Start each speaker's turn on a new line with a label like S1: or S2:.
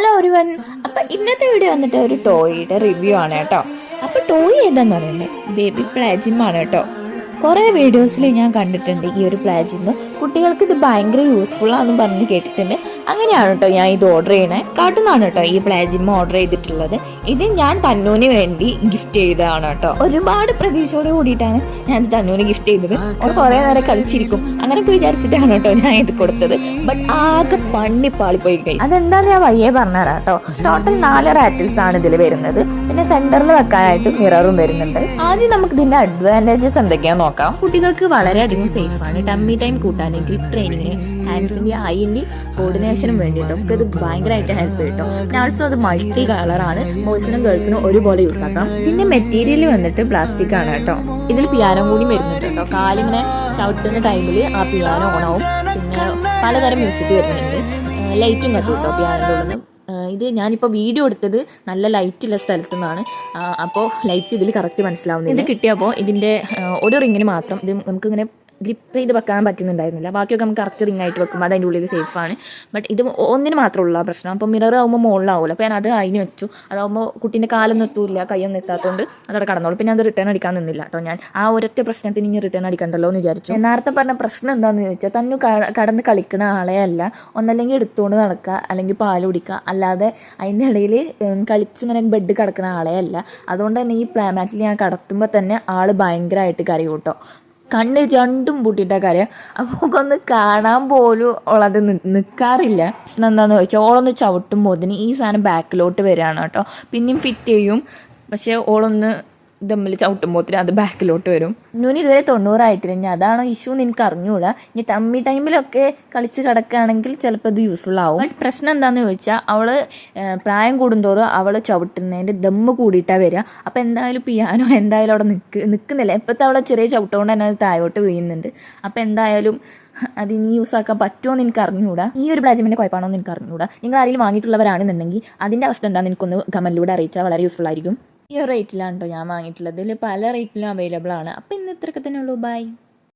S1: Hello everyone. അപ്പോൾ ഇന്നത്തെ video വന്നിട്ട് ഒരു ടോയുടെ റിവ്യൂ ആണ് കേട്ടോ. അപ്പോൾ ടോയ് ഏതാന്ന് പറയുന്നത് ബേബി പ്ലാജിം ആണ് കേട്ടോ. കുറേ വീഡിയോസിൽ ഞാൻ കണ്ടിട്ടുണ്ട് ഈ ഒരു പ്ലാജിം. കുട്ടികൾക്ക് ഇത് ഭയങ്കര യൂസ്ഫുൾ ആണെന്ന് പറഞ്ഞ് കേട്ടിട്ടുണ്ട്. അങ്ങനെയാണ് കേട്ടോ ഞാൻ ഇത് ഓർഡർ ചെയ്യണേ. കാട്ടുന്നാണ് കേട്ടോ ഈ പ്ലാജിം ഓർഡർ ചെയ്തിട്ടുള്ളത്. ഇത് ഞാൻ തന്നൂന് വേണ്ടി ഗിഫ്റ്റ് ചെയ്തതാണ് കേട്ടോ. ഒരുപാട് പ്രതീക്ഷയോട് കൂടിയിട്ടാണ് ഞാൻ ഇത് തന്നൂന് ഗിഫ്റ്റ് ചെയ്തത്. അവർ കുറേ നേരം കളിച്ചിരിക്കും അങ്ങനെയൊക്കെ വിചാരിച്ചിട്ടാണ് കേട്ടോ ഞാൻ ഇത് കൊടുത്തത്. ബട്ട് ആകെ പാളിപ്പോയി ഗൈസ്. അതെന്താന്ന് ഞാൻ വയ്യേ പറഞ്ഞുതരാം കേട്ടോ. ടോട്ടൽ 4 റാറ്റിൽസ് ആണ് ഇതിൽ വരുന്നത്. പിന്നെ സെന്ററിൽ വെക്കാനായിട്ട് മിററും വരുന്നുണ്ട്. ആദ്യം നമുക്ക് ഇതിന്റെ അഡ്വാൻറ്റേജസ് എന്തൊക്കെയാന്ന് നോക്കാം. കുട്ടികൾക്ക് വളരെയധികം സേഫ് ആണ്. ടമ്മി ടൈം കൂട്ടാൻ, ഗ്രിപ്പ് ട്രെയിനിങ്ങിന്, ഹാൻഡ്സിന്റെ ഐന്റെ കോർഡിനേഷനും വേണ്ടിയിട്ടും ഒക്കെ ഇത് ഭയങ്കരമായിട്ട് ഹെൽപ്പ് ചെയ്യും. ഓൾസോ അത് മൾട്ടി കളറാണ്. ബോയ്സിനും ഗേൾസിനും ഒരുപോലെ യൂസ് ആക്കാം. പിന്നെ മെറ്റീരിയൽ വന്നിട്ട് പ്ലാസ്റ്റിക് ആണ് കേട്ടോ. ഇതിൽ പിയാനോ കൂടി വരുന്നുണ്ട് കേട്ടോ. കാലിങ്ങനെ ചവിട്ടുന്ന ടൈമിൽ ആ പിയാനോ ഓണാവും. പിന്നെ പലതരം മ്യൂസിക് വരുന്നുണ്ട്. ലൈറ്റും കത്തും കേട്ടോ പിയാനോയുടെ ഉള്ളിൽ നിന്ന്. ഇത് ഞാനിപ്പോൾ വീഡിയോ എടുത്തത് നല്ല ലൈറ്റുള്ള സ്ഥലത്തു നിന്നാണ്. അപ്പോൾ ലൈറ്റ് ഇതിൽ കറക്റ്റ് മനസ്സിലാവുന്നില്ല. ഇത് കിട്ടിയപ്പോൾ ഇതിൻ്റെ ഒരു റിങ്ങിന് മാത്രം ഇത് നമുക്കിങ്ങനെ ഗ്രിപ്പ് ചെയ്ത് വെക്കാൻ പറ്റുന്നുണ്ടായിരുന്നില്ല. ബാക്കിയൊക്കെ നമുക്ക് കറക്റ്റ് റിംഗ് ആയിട്ട് വെക്കുമ്പോൾ അതിൻ്റെ ഉള്ളിൽ സേഫാണ്. ബട്ട് ഇത് ഒന്നിന് മാത്രമുള്ള പ്രശ്നം. അപ്പോൾ മിറർ ആകുമ്പോൾ മുകളിലാവില്ല. അപ്പോൾ ഞാൻ അത് അതിന് വെച്ചു. അതാകുമ്പോൾ കുട്ടീൻ്റെ കാലൊന്നും എത്തൂല്ല, കൈയൊന്നും എത്താത്തതുകൊണ്ട് അതവിടെ കടന്നോളൂ. പിന്നെ അത് റിട്ടേൺ അടിക്കാൻ നിന്നില്ല കേട്ടോ. ഞാൻ ആ ഒരൊറ്റ പ്രശ്നത്തിന് ഇനി റിട്ടേൺ അടിക്കണ്ടല്ലോ എന്ന് വിചാരിച്ചു. നേരത്തെ പറഞ്ഞ പ്രശ്നം എന്താണെന്ന് ചോദിച്ചാൽ തന്നെ കടന്ന് കളിക്കുന്ന ആളെ അല്ല. ഒന്നല്ലെങ്കിൽ എടുത്തുകൊണ്ട് നടക്കുക, അല്ലെങ്കിൽ പാല് കുടിക്കുക. അല്ലാതെ അതിൻ്റെ ഇടയിൽ കളിച്ചിങ്ങനെ ബെഡ് കിടക്കുന്ന ആളെ അല്ല. അതുകൊണ്ട് തന്നെ ഈ പ്ലാമാറ്റിൽ ഞാൻ കടത്തുമ്പോൾ തന്നെ ആൾ ഭയങ്കരമായിട്ട് കരയും കേട്ടോ. കണ്ണ് രണ്ടും പൂട്ടിയിട്ടാ കാര്യം. അപ്പോൾ ഒന്ന് കാണാൻ പോലും ഓളത് നിൽക്കാറില്ല. പ്രശ്നം എന്താണെന്ന് ചോദിച്ചാൽ ഓളൊന്ന് ചവിട്ടുമ്പോൾ അതിന് ഈ സാധനം ബാക്കിലോട്ട് വരികയാണ് കേട്ടോ. പിന്നെയും ഫിറ്റ് ചെയ്യും. പക്ഷേ ഓളൊന്ന് ദമ്മിൽ ചവിട്ടുമ്പോഴത്തേന് അത് ബാക്കിലോട്ട് വരും. ഇന്നൂന് ഇതുവരെ 90 ആയിട്ടില്ല. ഇനി അതാണോ ഇഷ്യൂ എന്ന് എനിക്ക് അറിഞ്ഞുകൂടാ. ഇനി ടമ്മി ടൈമിലൊക്കെ കളിച്ച് കിടക്കുകയാണെങ്കിൽ ചിലപ്പോൾ ഇത് യൂസ്ഫുൾ ആവും. ബട്ട് പ്രശ്നം എന്താണെന്ന് ചോദിച്ചാൽ അവൾ പ്രായം കൂടുന്തോറും അവൾ ചവിട്ടുന്നതിൻ്റെ ദമ്മ് കൂടിയിട്ടാണ് വരിക. അപ്പോൾ എന്തായാലും പിയാനോ എന്തായാലും അവിടെ നിൽക്കുന്നില്ല. ഇപ്പോഴത്തെ അവളെ ചെറിയ ചവിട്ടുകൊണ്ട് തന്നെ അത് താഴോട്ട് വീഴുന്നുണ്ട്. അപ്പോൾ എന്തായാലും അതിനി യൂസ് ആക്കാൻ പറ്റുമോ എന്ന് എനിക്ക് അറിഞ്ഞുകൂടാ. ഈ ഒരു പ്ലാജിമിൻ്റെ കുഴപ്പമാണോ എന്ന് എനിക്ക് അറിഞ്ഞുകൂടാ. നിങ്ങൾ ആരെങ്കിലും വാങ്ങിയിട്ടുള്ളവരാണെന്നുണ്ടെങ്കിൽ അതിൻ്റെ അവസ്ഥ എന്താണെന്ന് എനിക്കൊന്ന് കമൻറ്റിലൂടെ അറിയിച്ചാൽ വളരെ യൂസ്ഫുൾ ആയിരിക്കും. ഈ ഒരു റേറ്റിലാണ് കേട്ടോ ഞാൻ വാങ്ങിയിട്ടുള്ളത്. ഇതിൽ പല റേറ്റിലും അവൈലബിൾ ആണ്. അപ്പോൾ ഇന്ന് ഇത്രയൊക്കെ തന്നെ ഉള്ളൂ. ബൈ.